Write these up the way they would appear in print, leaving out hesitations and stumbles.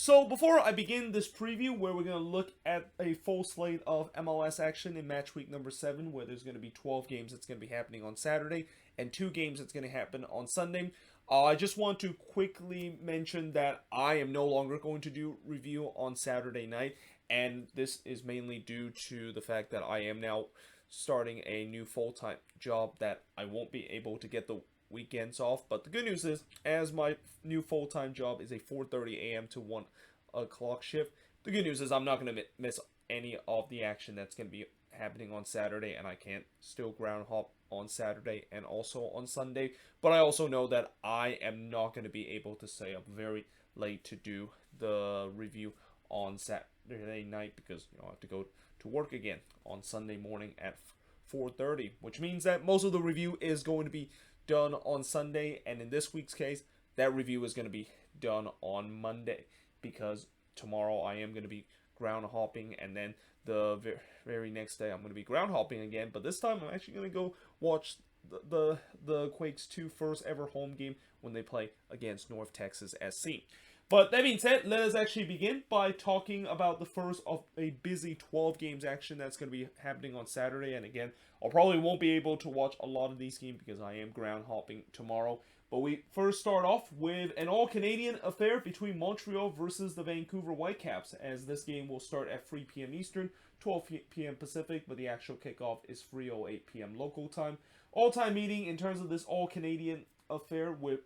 So before I begin this preview, where we're going to look at a full slate of MLS action in match week number 7, where there's going to be 12 games that's going to be happening on Saturday and 2 games that's going to happen on Sunday, I just want to quickly mention that I am no longer going to do review on Saturday night, and this is mainly due to the fact that I am now starting a new full-time job that I won't be able to get the weekends off. But the good news is, as my new full-time job is a 4:30 a.m. to 1 o'clock shift, the good news is I'm not going to miss any of the action that's going to be happening on Saturday, and I can't still ground hop on Saturday and also on Sunday. But I also know that I am not going to be able to stay up very late to do the review on Saturday night, because I have to go to work again on Sunday morning at 4:30, which means that most of the review is going to be done on Sunday, and in this week's case, that review is going to be done on Monday, because tomorrow I am going to be ground hopping, and then the very next day I'm going to be ground hopping again. But this time I'm actually going to go watch the Quakes' first ever home game when they play against North Texas SC. But that being said, let us actually begin by talking about the first of a busy 12 games action that's going to be happening on Saturday. And again, I probably won't be able to watch a lot of these games because I am ground hopping tomorrow. But we first start off with an all-Canadian affair between Montreal versus the Vancouver Whitecaps, as this game will start at 3 p.m. Eastern, 12 p.m. Pacific, but the actual kickoff is 3:08 p.m. local time. All-time meeting in terms of this all-Canadian affair with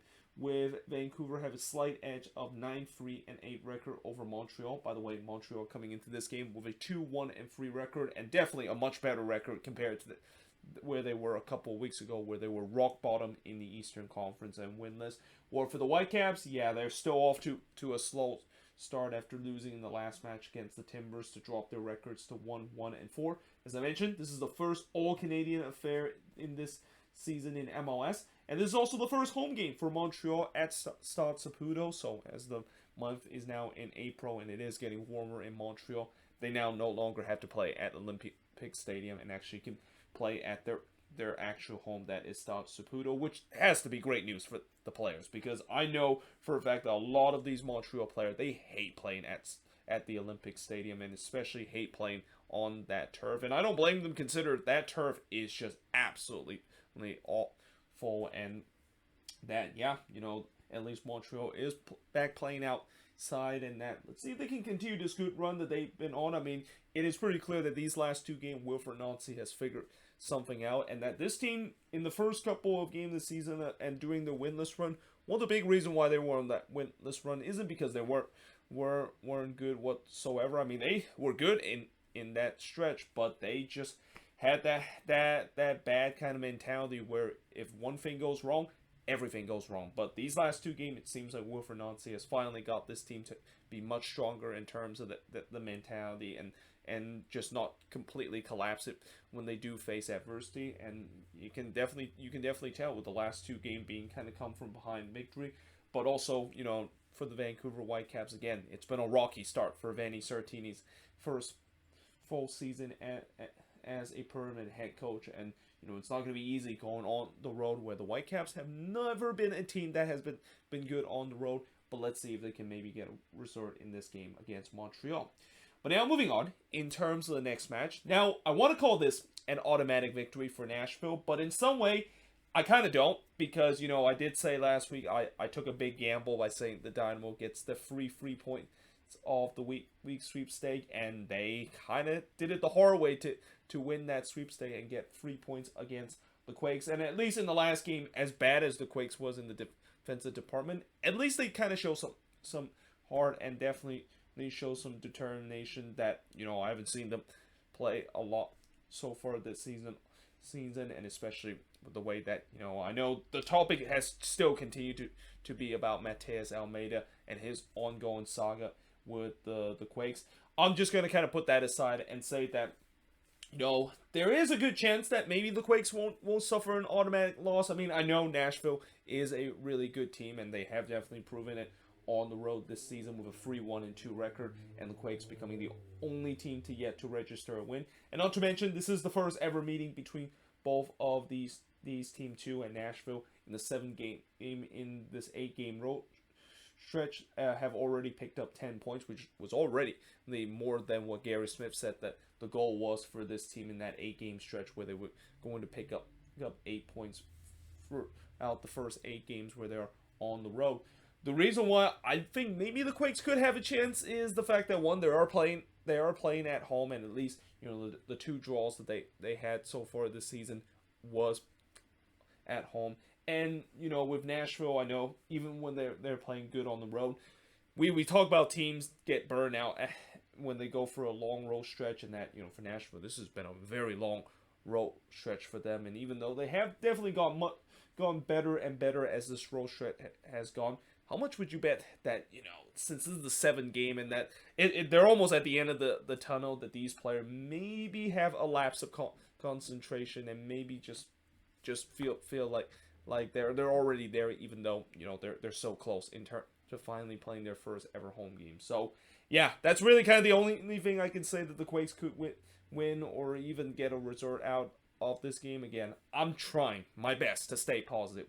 Vancouver have a slight edge of 9-3 and 8 record over Montreal. By the way, Montreal coming into this game with a 2-1 and 3 record, and definitely a much better record compared to where they were a couple of weeks ago, where they were rock bottom in the Eastern Conference and winless. Or for the Whitecaps, yeah, they're still off to a slow start after losing in the last match against the Timbers to drop their records to 1-1 and 4. As I mentioned, this is the first all-Canadian affair in this season in MLS. And this is also the first home game for Montreal at Stade Saputo. So as the month is now in April and it is getting warmer in Montreal, they now no longer have to play at Olympic Stadium and actually can play at their actual home, that is Stade Saputo, which has to be great news for the players, because I know for a fact that a lot of these Montreal players, they hate playing at the Olympic Stadium, and especially hate playing on that turf. And I don't blame them, consider that turf is just absolutely awful, and that, yeah, at least Montreal is back playing outside, and that, let's see if they can continue this good run that they've been on. I mean, it is pretty clear that these last 2 games, Wilfried Nancy has figured something out, and that this team, in the first couple of games this season and doing the winless run, one of the big reasons why they were on that winless run isn't because they weren't good whatsoever. I mean, they were good in that stretch, but they just had that bad kind of mentality where if one thing goes wrong, everything goes wrong. But these last 2 games, it seems like Wilfried Nancy has finally got this team to be much stronger in terms of the mentality, and just not completely collapse it when they do face adversity. And you can definitely tell with the last 2 games being kind of come from behind victory. But also, for the Vancouver Whitecaps, again, it's been a rocky start for Vanni Sartini's first full season as a permanent head coach, and it's not going to be easy going on the road, where the Whitecaps have never been a team that has been good on the road. But let's see if they can maybe get a result in this game against Montreal. But now moving on, in terms of the next match. Now, I want to call this an automatic victory for Nashville, but in some way, I kind of don't, because, I did say last week, I took a big gamble by saying the Dynamo gets the free points of the week sweepstake, and they kind of did it the hard way to win that sweepstake and get 3 points against the Quakes. And at least in the last game, as bad as the Quakes was in the defensive department, at least they kind of show some heart, and definitely they show some determination that, I haven't seen them play a lot so far this season, and especially with the way that, I know the topic has still continued to be about Mateus Almeida and his ongoing saga with the Quakes. I'm just going to kind of put that aside and say that, there is a good chance that maybe the Quakes won't suffer an automatic loss. I mean, I know Nashville is a really good team, and they have definitely proven it on the road this season with a 3-1 and 2 record, and the Quakes becoming the only team to yet to register a win. And not to mention, this is the first ever meeting between both of these Team 2 and Nashville in the 7-game in this 8-game road stretch have already picked up 10 points, which was already more than what Gary Smith said that the goal was for this team in that 8-game stretch where they were going to pick up 8 points throughout the first 8 games where they're on the road. The reason why I think maybe the Quakes could have a chance is the fact that, one, they are playing at home, and at least the 2 draws that they had so far this season was at home. And with Nashville, I know even when they're playing good on the road, we talk about teams get burned out when they go for a long road stretch, and that for Nashville, this has been a very long road stretch for them. And even though they have definitely gone better and better as this road stretch has gone, how much would you bet that since this is the 7th game and that they're almost at the end of the tunnel, that these players maybe have a lapse of concentration and maybe just feel like they're already there, even though they're so close to finally playing their first ever home game. So yeah, that's really kind of the only thing I can say that the Quakes could win or even get a result out of this game. Again, I'm trying my best to stay positive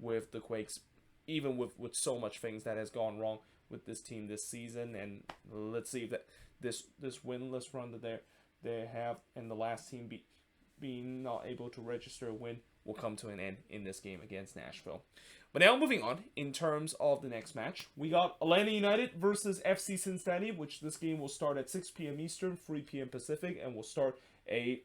with the Quakes, even with so much things that has gone wrong with this team this season. And let's see if that this winless run that they have and the last team being not able to register a win will come to an end in this game against Nashville. But now moving on, in terms of the next match, we got Atlanta United versus FC Cincinnati, which this game will start at 6 p.m. Eastern, 3 p.m. Pacific, and will start a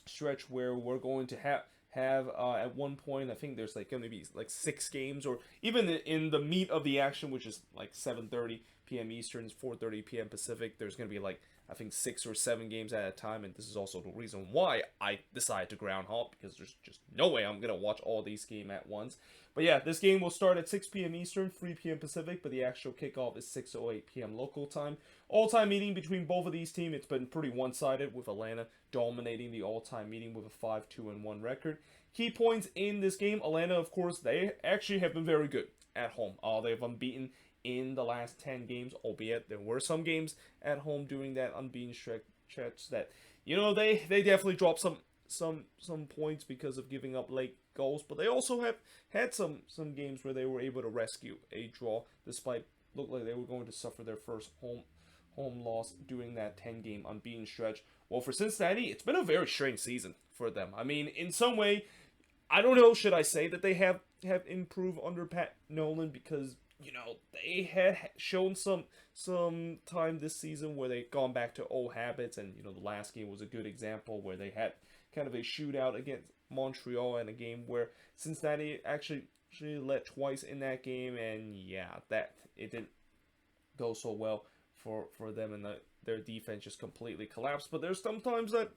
stretch where we're going to have at one point, I think there's going to be 6 games, or even in the meat of the action, which is 7:30 p.m. Eastern, 4:30 p.m. Pacific, there's going to be I think 6 or 7 games at a time. And this is also the reason why I decided to ground halt, because there's just no way I'm going to watch all these games at once. But yeah, this game will start at 6 p.m. Eastern, 3 p.m. Pacific, but the actual kickoff is 6:08 p.m. local time. All-time meeting between both of these teams, it's been pretty one-sided, with Atlanta dominating the all-time meeting with a 5-2-1 record. Key points in this game, Atlanta, of course, they actually have been very good at home. They've unbeaten in the last 10 games, albeit there were some games at home during that unbeaten stretch that, they definitely dropped some points because of giving up late goals, but they also have had some games where they were able to rescue a draw, despite look like they were going to suffer their first home loss during that 10-game unbeaten stretch. Well, for Cincinnati, it's been a very strange season for them. I mean, in some way, I don't know, should I say that they have improved under Pat Nolan, because they had shown some time this season where they've gone back to old habits, and the last game was a good example where they had kind of a shootout against Montreal, and a game where Cincinnati actually led twice in that game, and yeah, that it didn't go so well for them, and their defense just completely collapsed. But there's sometimes that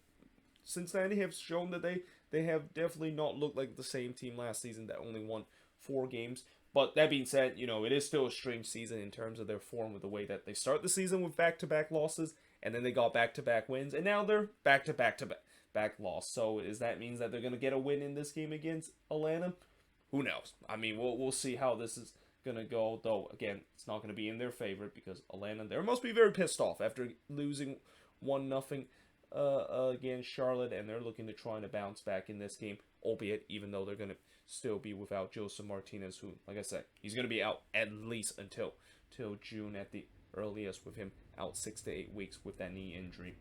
Cincinnati have shown that they have definitely not looked like the same team last season that only won 4 games. But that being said, it is still a strange season in terms of their form, with the way that they start the season with back-to-back losses, and then they got back-to-back wins, and now they're back-to-back loss. So does that mean that they're going to get a win in this game against Atlanta? Who knows? I mean, we'll see how this is going to go, though, again, it's not going to be in their favor, because Atlanta, they must be very pissed off after losing 1-0 against Charlotte, and they're looking to try to bounce back in this game, albeit even though they're going to still be without Joseph Martinez, who, like I said, he's going to be out at least until June at the earliest, with him out 6 to 8 weeks with that knee injury.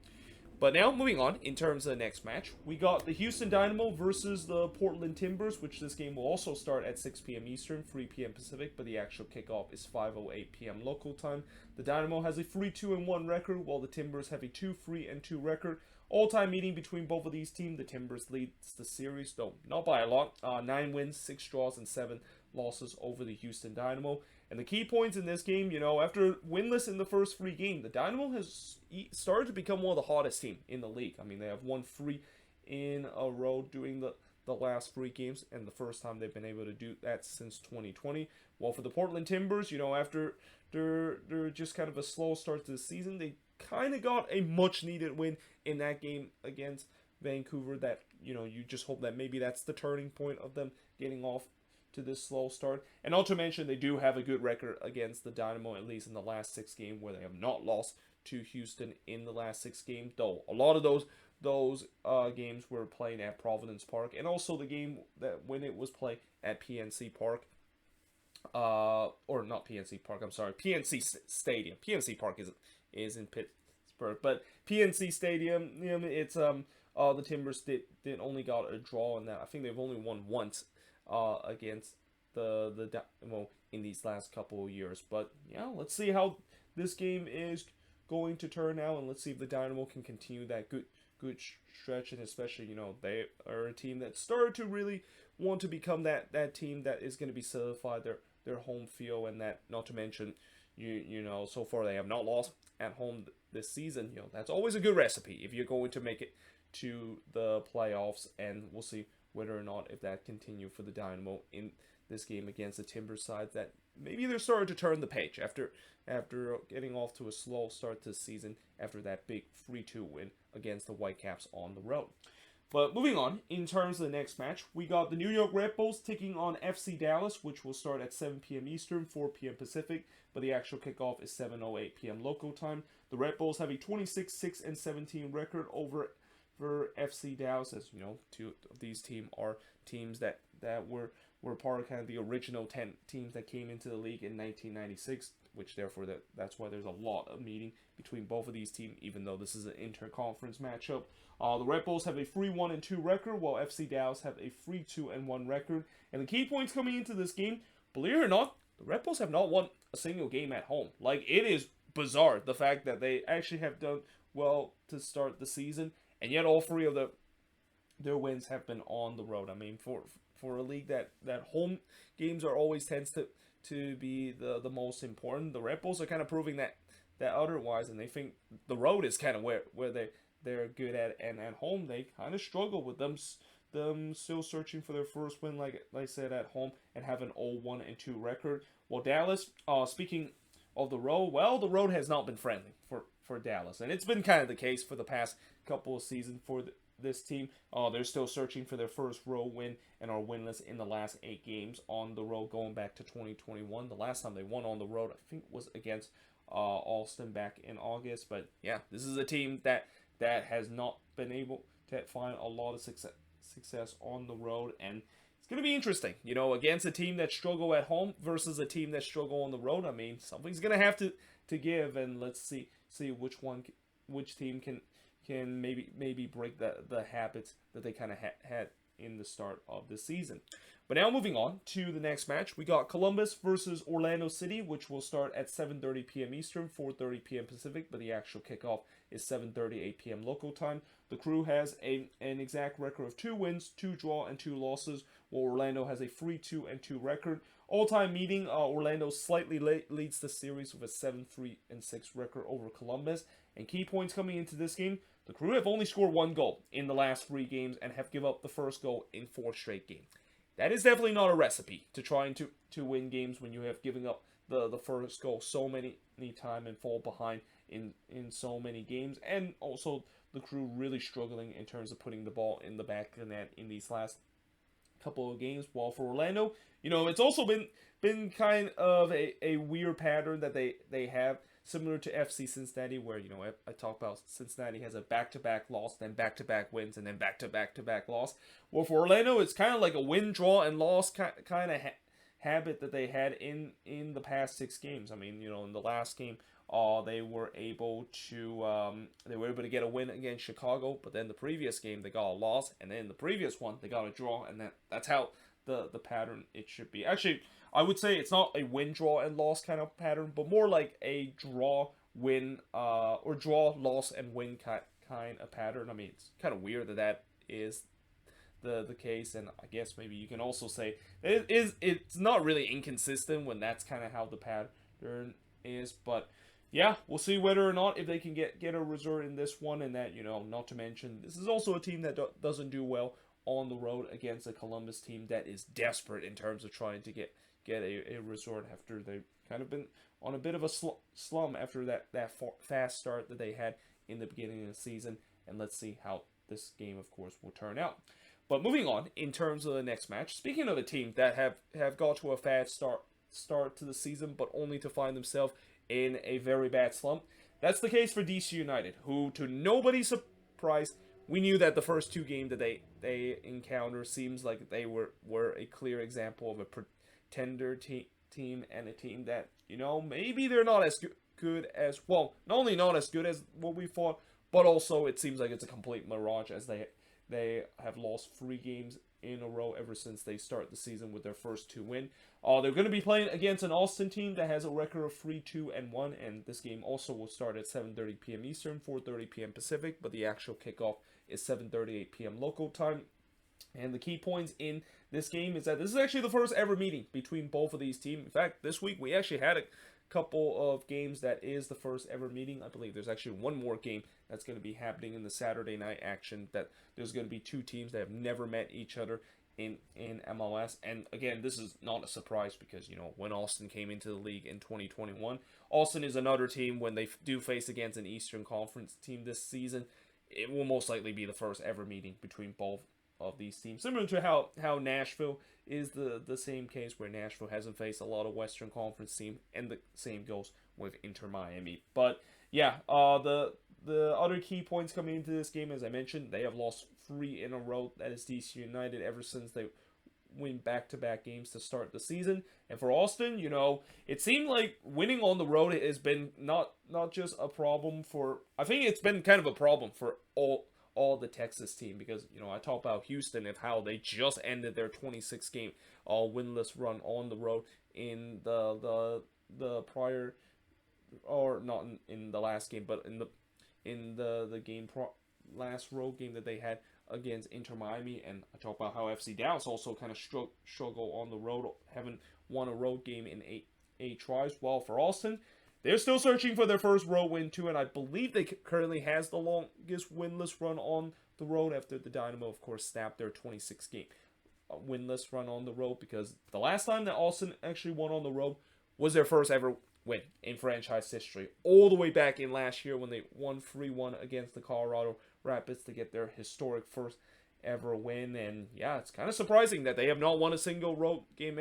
But now, moving on, in terms of the next match, we got the Houston Dynamo versus the Portland Timbers, which this game will also start at 6 p.m. Eastern, 3 p.m. Pacific, but the actual kickoff is 5:08 p.m. local time. The Dynamo has a 3-2-1 record, while the Timbers have a 2-3-2 record. All-time meeting between both of these teams, the Timbers leads the series, though not by a lot. 9 wins, 6 draws, and 7 losses over the Houston Dynamo. And the key points in this game, after winless in the first 3 games, the Dynamo has started to become one of the hottest teams in the league. I mean, they have won 3 in a row during the last 3 games, and the first time they've been able to do that since 2020. Well, for the Portland Timbers, after they're just kind of a slow start to the season, they kind of got a much-needed win in that game against Vancouver that, you just hope that maybe that's the turning point of them getting off to this slow start. And not to mention, they do have a good record against the Dynamo, at least in the last 6 games, where they have not lost to Houston in the last 6 games, though a lot of those games were playing at Providence Park, and also the game that when it was played at PNC Park. or not PNC Park, I'm sorry, PNC Stadium. PNC Park is in Pittsburgh, but PNC Stadium, it's the Timbers did only got a draw in that. I think they've only won once against the Dynamo in these last couple of years. But yeah, let's see how this game is going to turn out, and let's see if the Dynamo can continue that good stretch, and especially, they are a team that started to really want to become that team that is going to be solidified their home field, and that, not to mention, so far they have not lost at home this season. That's always a good recipe if you're going to make it to the playoffs, and we'll see whether or not if that continue for the Dynamo in this game against the Timbers side, that maybe they're starting to turn the page after getting off to a slow start this season after that big 3-2 win against the Whitecaps on the road. But moving on, in terms of the next match, we got the New York Red Bulls taking on FC Dallas, which will start at 7 p.m. Eastern, 4 p.m. Pacific, but the actual kickoff is 7:08 p.m. local time. The Red Bulls have a 26-6-17 record over FC Dallas, as two of these teams are teams that were part of kind of the original 10 teams that came into the league in 1996, which therefore that's why there's a lot of meeting between both of these teams, even though this is an interconference matchup. The Red Bulls have a 3-1-2 record, while FC Dallas have a 3-2-1 record. And the key points coming into this game, believe it or not, the Red Bulls have not won a single game at home. Like, it is bizarre, the fact that they actually have done well to start the season, and yet all three of their wins have been on the road. I mean, for a league that home games are always tends to be the most important, the Red Bulls are kind of proving that otherwise, and they think the road is kind of where they're good at, and at home they kind of struggle with them still searching for their first win, like I said, at home, and have an 0-1-2 record. Well, Dallas, speaking of the road, well, the road has not been friendly for Dallas, and it's been kind of the case for the past couple of seasons for this team. They're still searching for their first road win and are winless in the last 8 games on the road going back to 2021. The last time they won on the road, I think, was against Alston back in August. But yeah, this is a team that has not been able to find a lot of success on the road, and it's going to be interesting, against a team that struggle at home versus a team that struggle on the road. I mean, something's going to have to give, and let's see which team can maybe break the habits that they kind of had in the start of the season. But now moving on to the next match, we got Columbus versus Orlando City, which will start at 7:30 p.m. Eastern, 4:30 p.m. Pacific, but the actual kickoff is 7:38 p.m. local time. The Crew has an exact record of 2 wins, 2 draw, and 2 losses, while Orlando has a 3-2-2 record. All-time meeting, Orlando slightly leads the series with a 7-3-6 record over Columbus. And key points coming into this game, the Crew have only scored 1 goal in the last 3 games and have given up the first goal in 4 straight games. That is definitely not a recipe to trying to win games when you have given up the first goal so many times and fall behind in so many games. And also the Crew really struggling in terms of putting the ball in the back of the net in these last couple of games. While for Orlando, it's also been kind of a weird pattern that they have, similar to FC Cincinnati, where, I talk about Cincinnati has a back-to-back loss, then back-to-back wins, and then back-to-back loss. Well, for Orlando, it's kind of like a win, draw, and loss kind of habit that they had in the past 6 games. I mean, in the last game, they were able to get a win against Chicago, but then the previous game they got a loss, and then the previous one they got a draw, and that's how the pattern it should be. Actually, I would say it's not a win, draw, and loss kind of pattern, but more like a draw, win, or draw, loss, and win kind of pattern. I mean, it's kind of weird that is the case, and I guess maybe you can also say it's not really inconsistent when that's kind of how the pattern is. But yeah, we'll see whether or not if they can get a result in this one, and that, not to mention, this is also a team that doesn't do well on the road against a Columbus team that is desperate in terms of trying to get a result after they've kind of been on a bit of a slump after that fast start that they had in the beginning of the season. And let's see how this game, of course, will turn out. But moving on, in terms of the next match, speaking of a team that have got to a fast start to the season, but only to find themselves in a very bad slump, that's the case for DC United, who, to nobody's surprise, we knew that the first 2 games that they encountered seems like they were a clear example of a pretender team team, and a team that, maybe they're not as good as, well, not only not as good as what we thought, but also it seems like it's a complete mirage, as they have lost 3 games in a row ever since they start the season with their first 2 win. They're going to be playing against an Austin team that has a record of 3-2-1, and this game also will start at 7:30 p.m. Eastern, 4:30 p.m. Pacific, but the actual kickoff is 7:38 p.m. local time. And the key points in this game is that this is actually the first ever meeting between both of these teams. In fact, this week we actually had a couple of games that is the first ever meeting. I believe there's actually one more game that's going to be happening in the Saturday night action, that there's going to be 2 teams that have never met each other in MLS. And again, this is not a surprise because, when Austin came into the league in 2021, Austin is another team. When they do face against an Eastern Conference team this season, it will most likely be the first ever meeting between both of these teams, similar to how Nashville is the same case, where Nashville hasn't faced a lot of Western Conference teams, and the same goes with Inter Miami. But yeah, the other key points coming into this game, as I mentioned, they have lost 3 in a row. That is DC United, ever since they win back-to-back games to start the season. And for Austin, it seemed like winning on the road has been not just a problem for, I think it's been kind of a problem for all the Texas team, because I talk about Houston and how they just ended their 26-game winless run on the road in the prior, or not in the last game, but in the game last road game that they had against Inter Miami. And I talk about how FC Dallas also kind of struggle on the road, haven't won a road game in eight tries. Well, for Austin, they're still searching for their first road win too, and I believe they currently has the longest winless run on the road, after the Dynamo, of course, snapped their 26-game winless run on the road, because the last time that Austin actually won on the road was their first ever win in franchise history, all the way back in last year when they won 3-1 against the Colorado Rapids to get their historic first ever win. And yeah, it's kind of surprising that they have not won a single road game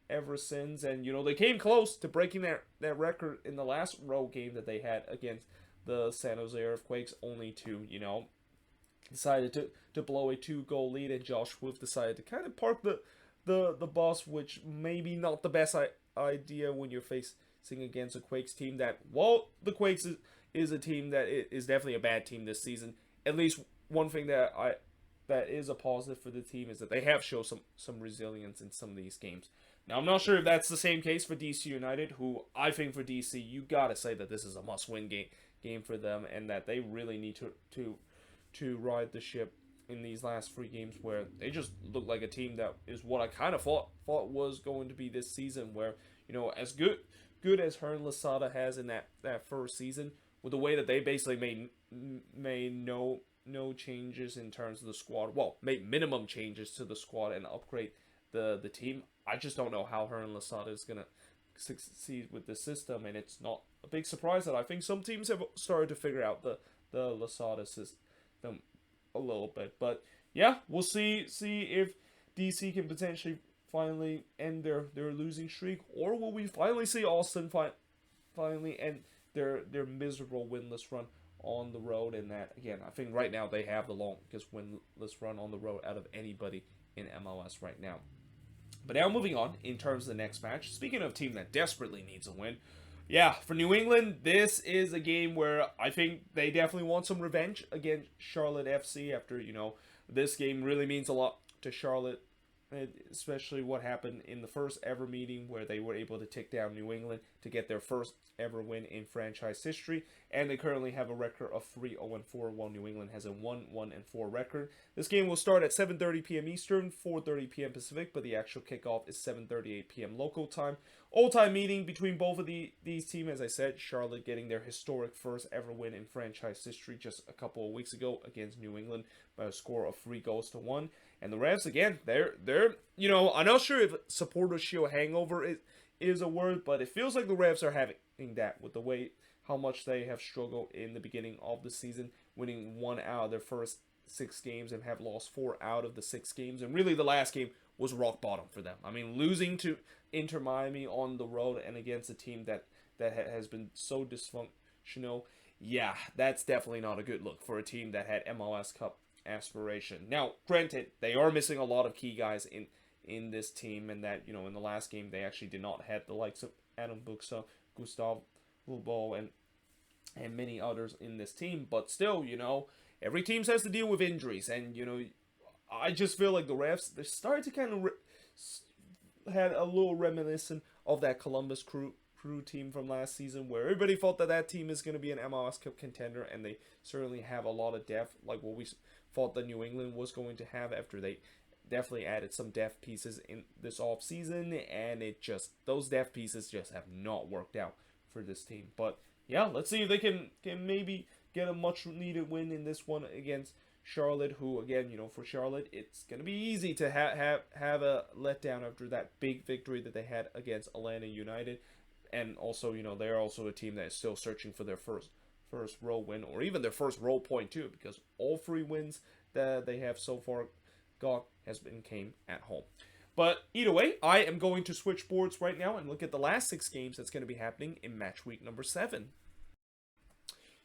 ever since. And they came close to breaking that record in the last road game that they had against the San Jose Earthquakes, only to decided to blow a 2-goal lead, and Josh Swift decided to kind of park the bus, which maybe not the best idea when you're facing against a Quakes team that, well, the Quakes is a team that is definitely a bad team this season. At least one thing that is a positive for the team is that they have shown some resilience in some of these games. Now, I'm not sure if that's the same case for DC United, who I think for DC, you gotta say that this is a must-win game for them, and that they really need to ride the ship in these last 3 games, where they just look like a team that is what I kind of thought was going to be this season, where, as good as Hernan Losada has in that first season, with the way that they basically made no changes in terms of the squad, well, made minimum changes to the squad and upgrade the team. I just don't know how Hernan Losada is going to succeed with the system, and it's not a big surprise that I think some teams have started to figure out the Losada system a little bit. But yeah, we'll see if DC can potentially finally end their losing streak, or will we finally see Austin finally end their miserable winless run on the road. And that, again, I think right now they have the longest winless run on the road out of anybody in MLS right now. But now moving on in terms of the next match, speaking of a team that desperately needs a win, yeah, for New England, this is a game where I think they definitely want some revenge against Charlotte FC, after, this game really means a lot to Charlotte, especially what happened in the first ever meeting, where they were able to take down New England to get their first ever win in franchise history, and they currently have a record of 3-0-4, while New England has a 1-1-4 record. This game will start at 7:30 p.m. Eastern, 4:30 p.m. Pacific, but the actual kickoff is 7:38 p.m. local time. All-time meeting between both of these teams, as I said, Charlotte getting their historic first ever win in franchise history just a couple of weeks ago against New England by a score of 3-1. And the Revs, again, they're I'm not sure if Supporters Shield hangover is a word, but it feels like the Revs are having that, with the way how much they have struggled in the beginning of the season, winning 1 out of their first 6 games and have lost 4 out of the 6 games. And really the last game was rock bottom for them. I mean, losing to Inter Miami on the road and against a team that has been so dysfunctional, yeah, that's definitely not a good look for a team that had MLS Cup aspiration. Now, granted, they are missing a lot of key guys in this team, and that, in the last game they actually did not have the likes of Adam Buxa, Gustav Lubo, and many others in this team. But still, every team has to deal with injuries, and I just feel like the refs, they're starting to kind of had a little reminiscent of that Columbus Crew team from last season, where everybody thought that team is going to be an MLS Cup contender, and they certainly have a lot of depth, like what we thought that New England was going to have after they definitely added some depth pieces in this off season, and those depth pieces just have not worked out for this team. But yeah, let's see if they can maybe get a much needed win in this one against Charlotte, who, again, for Charlotte, it's going to be easy to have a letdown after that big victory that they had against Atlanta United. And also, they're also a team that is still searching for their first row win, or even their first row point too, because all 3 wins that they have so far got came at home. But either way, I am going to switch boards right now and look at the last 6 games that's going to be happening in match week number 7.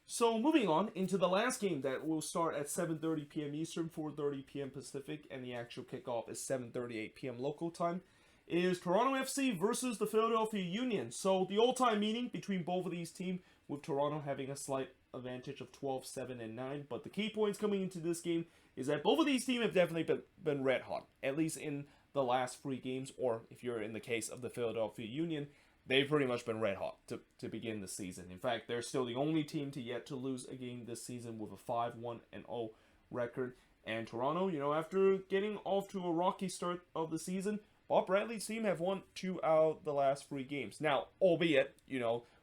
So moving on into the last game that will start at 7:30 p.m. Eastern, 4:30 p.m. Pacific, and the actual kickoff is 7:38 p.m. local time, is Toronto FC versus the Philadelphia Union. So the all-time meeting between both of these teams, with Toronto having a slight advantage of 12, 7, and 9. But the key points coming into this game is that both of these teams have definitely been red hot, at least in the last 3 games, or if you're in the case of the Philadelphia Union, they've pretty much been red hot to begin the season. In fact, they're still the only team to yet to lose a game this season with a 5-1-0 record. And Toronto, after getting off to a rocky start of the season, Bob Bradley's team have won 2 out of the last 3 games. Now, albeit,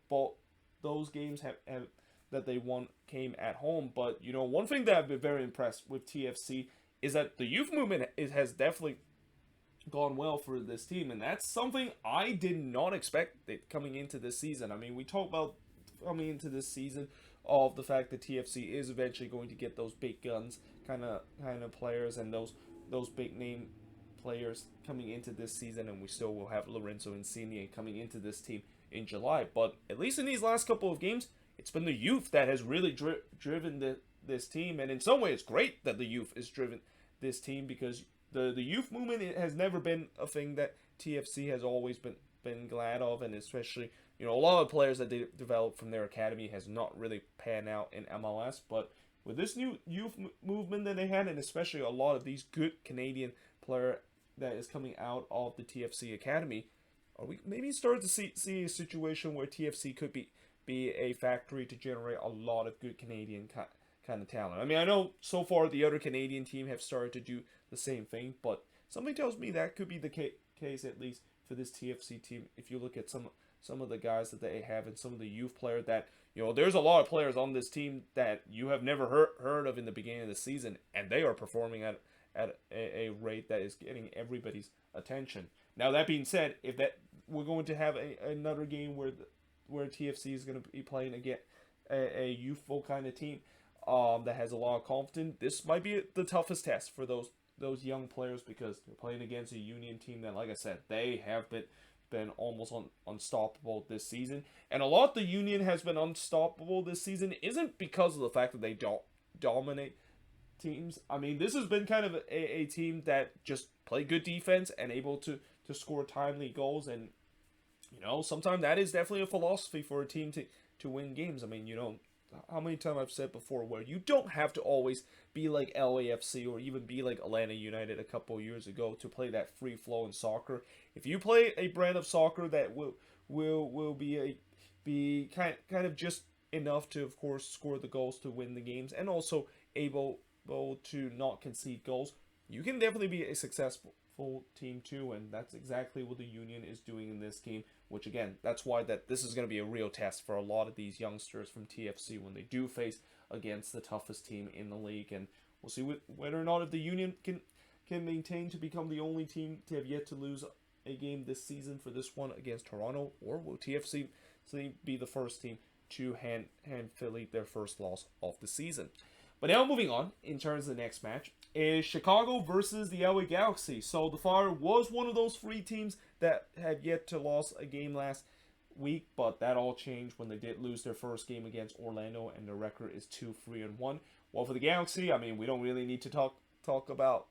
both those games that they won came at home. But, one thing that I've been very impressed with TFC is that the youth movement has definitely gone well for this team, and that's something I did not expect coming into this season. I mean, we talked about coming into this season of the fact that TFC is eventually going to get those big guns kind of players, and those big name players coming into this season, and we still will have Lorenzo Insigne coming into this team in July. But at least in these last couple of games, it's been the youth that has really driven this team, and in some way it's great that the youth is driven this team, because the youth movement, it has never been a thing that TFC has always been glad of, and especially, a lot of players that they developed from their academy has not really panned out in MLS. But with this new youth movement that they had, and especially a lot of these good Canadian player that is coming out of the TFC academy, are we maybe starting to see a situation where TFC could be a factory to generate a lot of good Canadian kind of talent. I mean, I know so far the other Canadian team have started to do the same thing, but something tells me that could be the case, at least for this TFC team. If you look at some of the guys that they have, and some of the youth player that, there's a lot of players on this team that you have never heard of in the beginning of the season, and they are performing at a rate that is getting everybody's attention. Now, that being said, if that we're going to have another game where TFC is going to be playing against a youthful kind of team that has a lot of confidence, this might be the toughest test for those young players, because they're playing against a Union team that, like I said, they have been almost unstoppable this season. And a lot of the Union has been unstoppable this season isn't because of the fact that they don't dominate teams. I mean, this has been kind of a team that just play good defense and able to score timely goals. And, sometimes that is definitely a philosophy for a team to win games. I mean, how many times I've said before, where you don't have to always be like LAFC or even be like Atlanta United a couple of years ago to play that free flow in soccer. If you play a brand of soccer that will be kind of just enough to, of course, score the goals to win the games, and also able to not concede goals, you can definitely be a successful team too. And that's exactly what the Union is doing in this game, which, again, that's why this is going to be a real test for a lot of these youngsters from TFC when they do face against the toughest team in the league. And we'll see whether or not if the Union can maintain to become the only team to have yet to lose a game this season for this one against Toronto, or will TFC be the first team to hand Philly their first loss of the season. But now moving on, in terms of the next match, is Chicago versus the Aoi Galaxy. So the Fire was one of those 3 teams that had yet to lose a game last week, but that all changed when they did lose their first game against Orlando, and their record is 2-3-1. Well, for the Galaxy, I mean, we don't really need to talk talk about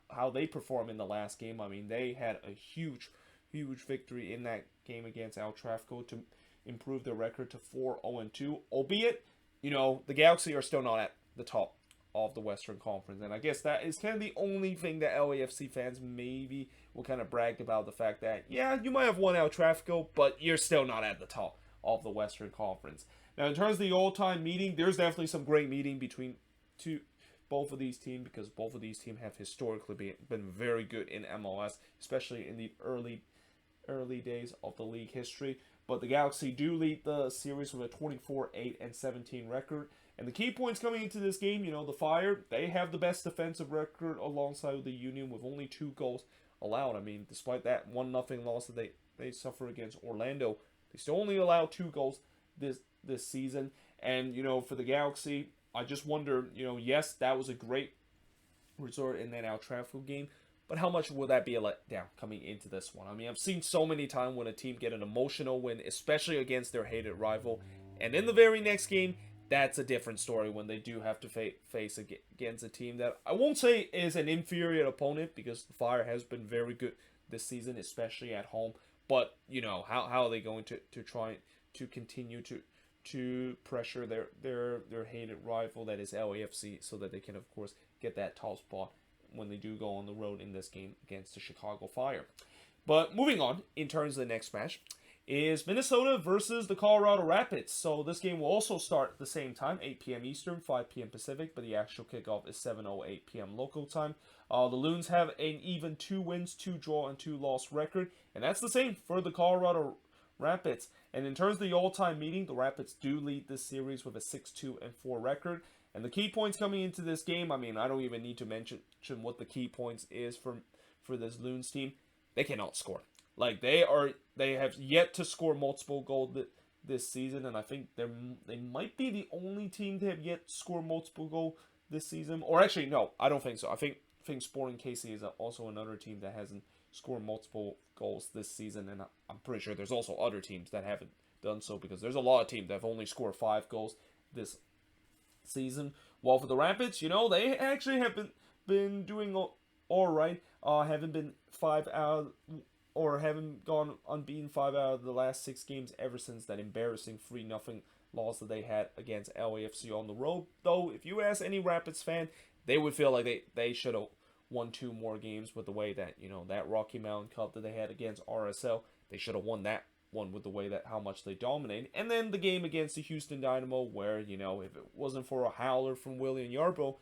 how they performed in the last game. I mean, they had a huge victory in that game against El Tráfico to improve their record to 4-0-2. Albeit, the Galaxy are still not at the top of the Western Conference, and I guess that is kind of the only thing that LAFC fans maybe will kind of brag about, the fact that, yeah, you might have won El Tráfico, but you're still not at the top of the Western Conference. Now, in terms of the all-time meeting, there's definitely some great meeting between both of these teams, because both of these teams have historically been very good in MLS, especially in the early days of the league history. But the Galaxy do lead the series with a 24-8-17 record. And the key points coming into this game, the Fire, they have the best defensive record alongside the Union with only 2 goals allowed. I mean, despite that 1-0 loss that they suffer against Orlando, they still only allow 2 goals this season. And, for the Galaxy, I just wonder, yes, that was a great result in that El Tráfico game, but how much will that be a letdown coming into this one? I mean, I've seen so many times when a team get an emotional win, especially against their hated rival, and in the very next game, that's a different story when they do have to face against a team that I won't say is an inferior opponent, because the Fire has been very good this season, especially at home. But, how are they going to try to continue to pressure their hated rival, that is LAFC, so that they can, of course, get that top spot when they do go on the road in this game against the Chicago Fire. But moving on, in terms of the next match, is Minnesota versus the Colorado Rapids. So this game will also start at the same time, 8 p.m. Eastern, 5 p.m. Pacific, but the actual kickoff is 7:08 p.m. local time. The Loons have an even 2 wins, 2 draw, and 2 loss record, and that's the same for the Colorado Rapids. And in terms of the all-time meeting, the Rapids do lead this series with a 6-2-4 record. And the key points coming into this game, I mean, I don't even need to mention what the key points is for this Loons team. They cannot score. Like, they have yet to score multiple goals this season, and I think they might be the only team to have yet to score multiple goals this season. Or actually, no, I don't think so. I think Sporting KC is also another team that hasn't scored multiple goals this season, and I'm pretty sure there's also other teams that haven't done so, because there's a lot of teams that have only scored 5 goals this season. While for the Rapids, they actually have been doing all right. Haven't been 5 out or haven't gone unbeaten 5 out of the last 6 games ever since that embarrassing 3-0 loss that they had against LAFC on the road. Though, if you ask any Rapids fan, they would feel like they should have won 2 more games with the way that, that Rocky Mountain Cup that they had against RSL. They should have won that one with the way that how much they dominated. And then the game against the Houston Dynamo, where, if it wasn't for a howler from William Yarbrough,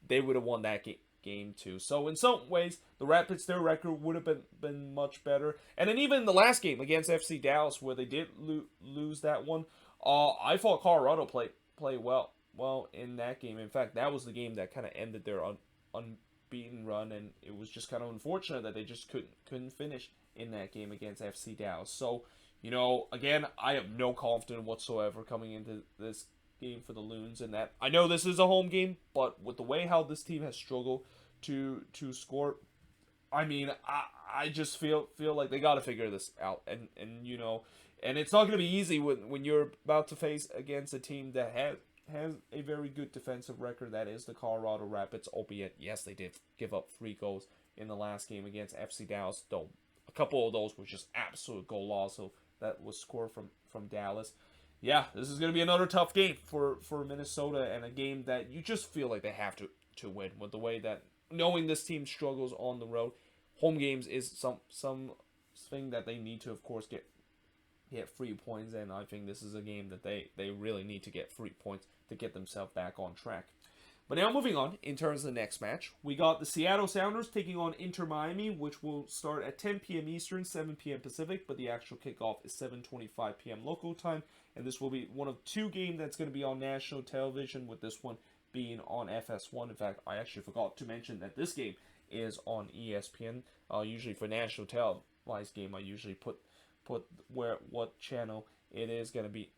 they would have won that game too. So in some ways, the Rapids, their record would have been much better. And then even in the last game against FC Dallas, where they did lose that one, I thought Colorado played well in that game. In fact, that was the game that kind of ended their unbeaten run, and it was just kind of unfortunate that they just couldn't finish in that game against FC Dallas. So, again, I have no confidence whatsoever coming into this game for the Loons, and that I know this is a home game, but with the way how this team has struggled to score, I mean, I just feel like they got to figure this out, and and it's not going to be easy when you're about to face against a team that has a very good defensive record, that is the Colorado Rapids, albeit, yes, they did give up 3 goals in the last game against FC Dallas, though a couple of those were just absolute goal loss, so that was scored from Dallas. Yeah, this is going to be another tough game for Minnesota, and a game that you just feel like they have to win, with the way that, knowing this team struggles on the road, home games is something that they need to, of course, get 3 points, and I think this is a game that they really need to get 3 points to get themselves back on track. But now moving on, in terms of the next match, we got the Seattle Sounders taking on Inter Miami, which will start at 10 p.m. Eastern, 7 p.m. Pacific, but the actual kickoff is 7:25 p.m. local time, and this will be one of 2 games that's going to be on national television, with this one being on FS1. In fact, I actually forgot to mention that this game is on ESPN. Usually for national televised game, I usually put what channel it is going to be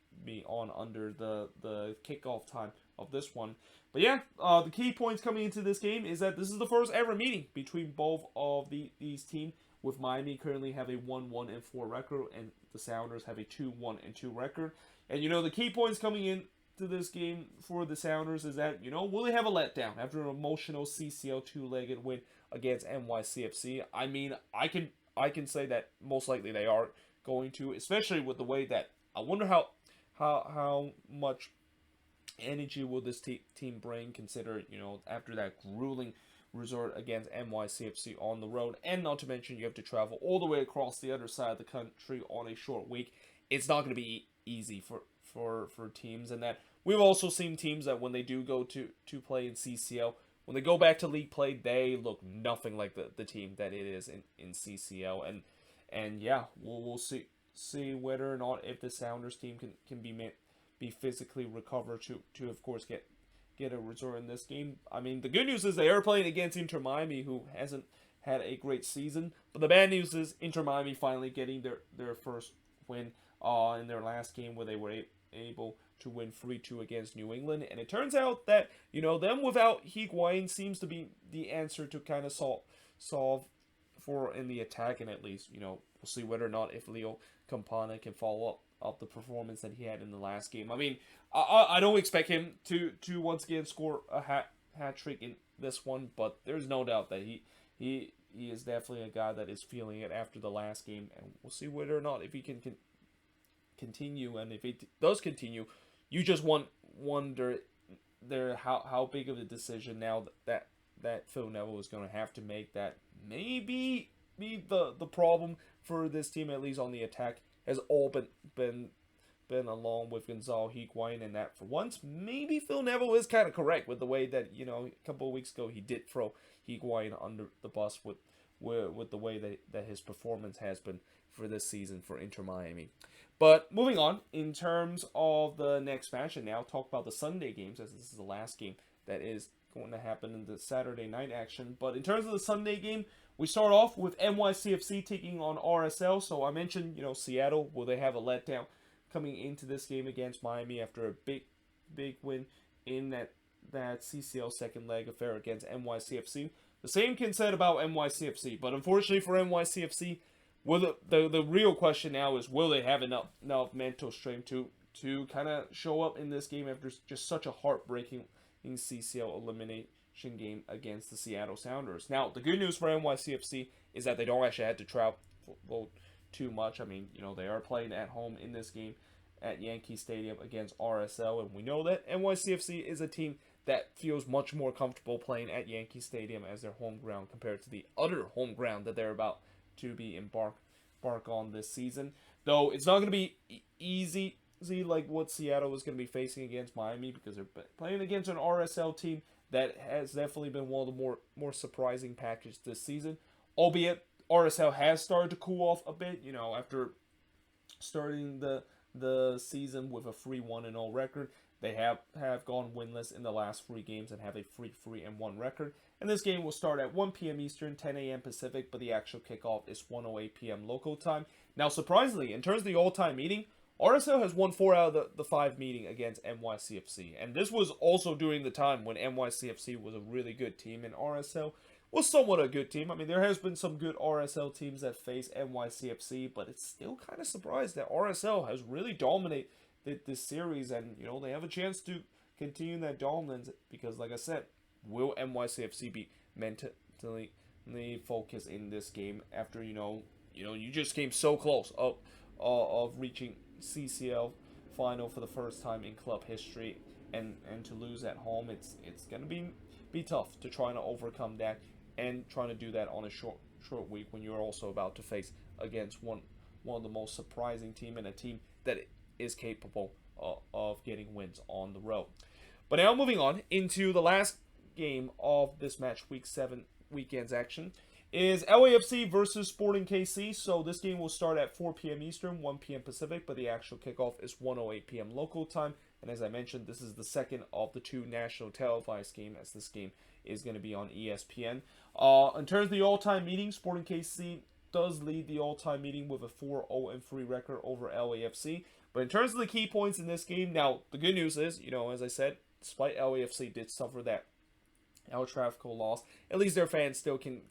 on under the kickoff time of this one. But yeah, the key points coming into this game is that this is the first ever meeting between both of these teams, with Miami currently have a 1-1-4 record, and the Sounders have a 2-1-2 record. And the key points coming in to this game for the Sounders is that, will they have a letdown after an emotional CCL two-legged win against NYCFC? I mean, I can say that most likely they are going to, especially with the way that I wonder how much energy will this team bring, consider, after that grueling resort against NYCFC on the road, and not to mention you have to travel all the way across the other side of the country on a short week. It's not going to be easy for teams, and that we've also seen teams that when they do go to play in CCL, when they go back to league play, they look nothing like the team that it is in CCL, and yeah, we'll see whether or not if the Sounders team can be physically recovered to of course get a result in this game. I mean, the good news is they are playing against Inter Miami, who hasn't had a great season, but the bad news is Inter Miami finally getting their first win in their last game, where they were able to win 3-2 against New England. And it turns out that, them without Higuain seems to be the answer to kind of solve for in the attack. And at least, we'll see whether or not if Leo Campana can follow up the performance that he had in the last game. I mean, I don't expect him to once again score a hat trick in this one, but there's no doubt that he is definitely a guy that is feeling it after the last game, and we'll see whether or not if he can continue. And if it does continue, you just wonder how big of a decision now that Phil Neville is going to have to make, that maybe the problem for this team, at least on the attack, has all been along with Gonzalo Higuain, and that for once maybe Phil Neville is kind of correct with the way that a couple of weeks ago he did throw Higuain under the bus with the way that his performance has been for this season for Inter Miami. But moving on, in terms of the next match, and now talk about the Sunday games, as this is the last game that is going to happen in the Saturday night action. But in terms of the Sunday game, we start off with NYCFC taking on RSL. So I mentioned, Seattle, will they have a letdown coming into this game against Miami after a big win in that CCL second leg affair against NYCFC? The same can be said about NYCFC, but unfortunately for NYCFC, the real question now is, will they have enough mental strength to kind of show up in this game after just such a heartbreaking CCL elimination game against the Seattle Sounders? Now, the good news for NYCFC is that they don't actually have to travel too much. I mean, they are playing at home in this game at Yankee Stadium against RSL, and we know that NYCFC is a team that feels much more comfortable playing at Yankee Stadium as their home ground compared to the other home ground that they're about to be embark on this season. Though it's not going to be easy like what Seattle is going to be facing against Miami, because they're playing against an RSL team that has definitely been one of the more surprising packages this season. Albeit RSL has started to cool off a bit, after starting the season with a 3-1-0 record. They have gone winless in the last 3 games and have a 3-1 record. And this game will start at 1 p.m. Eastern, 10 a.m. Pacific, but the actual kickoff is 1:08 p.m. local time. Now, surprisingly, in terms of the all-time meeting, RSL has won 4 out of the 5 meeting against NYCFC. And this was also during the time when NYCFC was a really good team, and RSL was somewhat a good team. I mean, there has been some good RSL teams that face NYCFC, but it's still kind of surprised that RSL has really dominated this series, and they have a chance to continue that dominance, because like I said, will NYCFC be mentally focused in this game after you just came so close of reaching CCL final for the first time in club history, and to lose at home, it's gonna be tough to try to overcome that, and trying to do that on a short week when you're also about to face against one of the most surprising team, and a team that is capable of getting wins on the road. But now moving on into the last game of this match week 7 weekend's action is LAFC versus Sporting KC. So this game will start at 4 p.m. Eastern, 1 p.m. Pacific, but the actual kickoff is 1:08 p.m. local time. And as I mentioned, this is the second of the 2 national televised games, as this game is going to be on ESPN. In terms of the all-time meeting, Sporting KC does lead the all-time meeting with a 4-0-3 record over LAFC. But in terms of the key points in this game, now, the good news is, as I said, despite LAFC did suffer that El Tráfico loss, at least their fans still can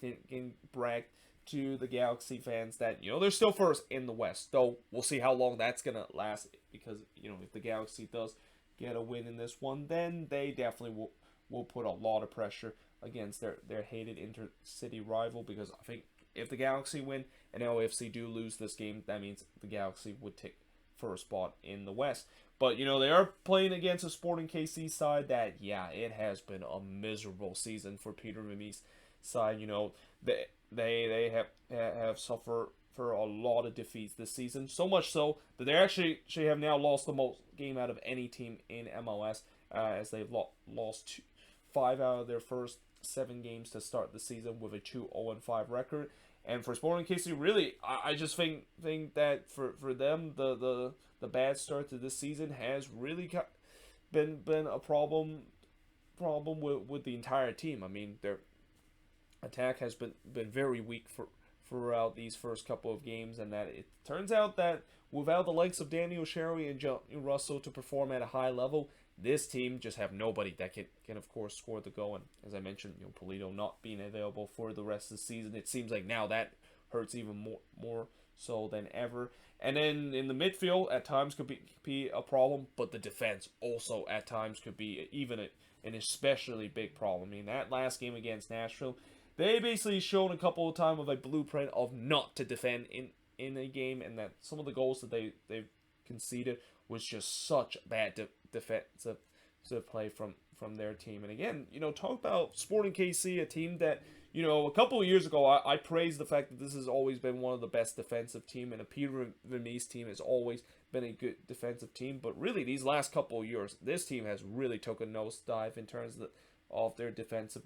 brag to the Galaxy fans that, they're still first in the West. Though, we'll see how long that's going to last, because, if the Galaxy does get a win in this one, then they definitely will put a lot of pressure against their hated intercity rival, because I think if the Galaxy win and LAFC do lose this game, that means the Galaxy would take first spot in the West. But, they are playing against a Sporting KC side that, yeah, it has been a miserable season for Peter Vermes' side. They have suffered for a lot of defeats this season. So much so that they actually have now lost the most game out of any team in MLS, as they've lost 5 out of their first 7 games to start the season with a 2-0-5 record. And for Sporting KC, really, I just think that for them, the bad start to this season has really been a problem with the entire team. I mean, their attack has been very weak throughout these first couple of games, and that it turns out that without the likes of Daniel Sherry and John Russell to perform at a high level, this team just have nobody that can of course score the goal. And as I mentioned, Polito not being available for the rest of the season, it seems like now that hurts even more so than ever. And then in the midfield, at times could be a problem, but the defense also at times could be even an especially big problem. I mean, that last game against Nashville, they basically showed a couple of times of a blueprint of not to defend in a game, and that some of the goals that they've conceded was just such bad defensive play from their team. And again, talk about Sporting KC, a team that, a couple of years ago, I praised the fact that this has always been one of the best defensive team, and a Peter Vermes team has always been a good defensive team. But really, these last couple of years, this team has really took a nosedive in terms of their defensive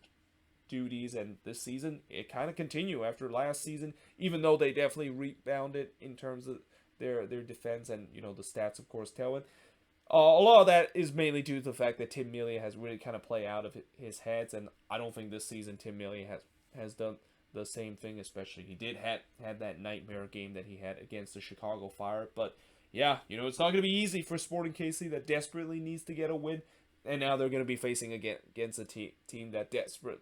duties, and this season it kind of continue after last season, even though they definitely rebounded in terms of their defense, and the stats of course tell it. A lot of that is mainly due to the fact that Tim Melia has really kind of played out of his heads, and I don't think this season Tim Melia has done the same thing. Especially he did had that nightmare game that he had against the Chicago Fire. But yeah, it's not going to be easy for Sporting KC that desperately needs to get a win, and now they're going to be facing against a team that desperately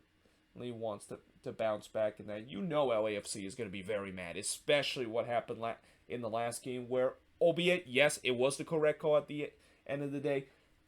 wants to bounce back, and that LAFC is going to be very mad, especially what happened in the last game, where, albeit yes, it was the correct call at the end of the day,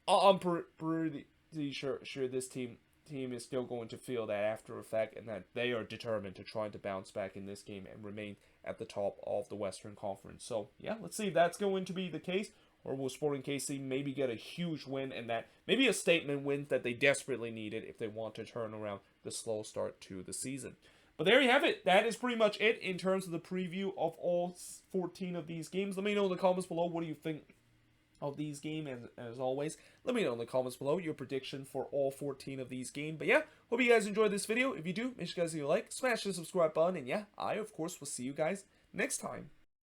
I'm pretty sure this team is still going to feel that after effect, and that they are determined to try to bounce back in this game and remain at the top of the Western Conference. So yeah, let's see if that's going to be the case, or will Sporting KC maybe get a huge win, and that maybe a statement win that they desperately needed if they want to turn around the slow start to the season. But there you have it. That is pretty much it in terms of the preview of all 14 of these games. Let me know in the comments below, what do you think of these games? And as always, let me know in the comments below your prediction for all 14 of these games. But yeah, hope you guys enjoyed this video. If you do, make sure you guys leave a like, smash the subscribe button, and yeah, I of course will see you guys next time.